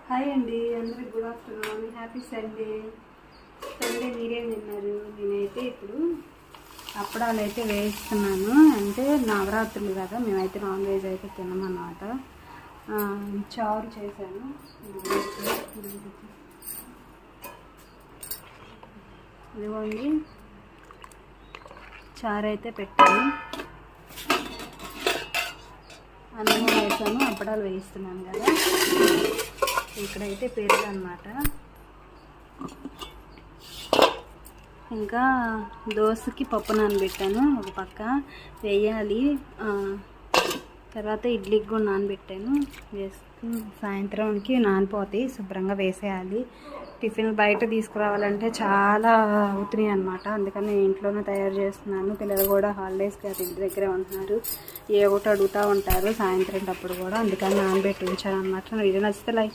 Hi అండి, అందరికి good afternoon, happy Sunday. Sunday మీరేం తిన్నారు? నేనైతే ఇప్పుడు అప్పడాలు అయితే వేయిస్తున్నాను. అంటే నవరాత్రులు కదా, మేమైతే నాన్ వెజ్ అయితే తినమన్నమాట. చారు చేశాను. ఇదిగోండి, చారు అయితే పెట్టాను, అన్నం వేసాను, అప్పడాలు వేయిస్తున్నాను కదా. ఇక్కడైతే పెరుగు అన్నమాట. ఇంకా దోశకి పప్పు నానబెట్టాను, ఒక పక్క వేయాలి. తర్వాత ఇడ్లీకి కూడా నానబెట్టాను. సాయంత్రానికి నానిపోతాయి, శుభ్రంగా వేసేయాలి. టిఫిన్ బయట తీసుకురావాలంటే చాలా అవుతున్నాయి అన్నమాట. అందుకని నేను ఇంట్లోనే తయారు చేస్తున్నాను. పిల్లలు కూడా హాలిడేస్కి అది ఇంటి దగ్గరే ఉంటున్నారు, ఏ ఒకటి అడుగుతూ ఉంటారు సాయంత్రం అప్పుడు కూడా. అందుకని నానబెట్టి ఉంచాను అన్నమాట. వీడియో నచ్చితే లైక్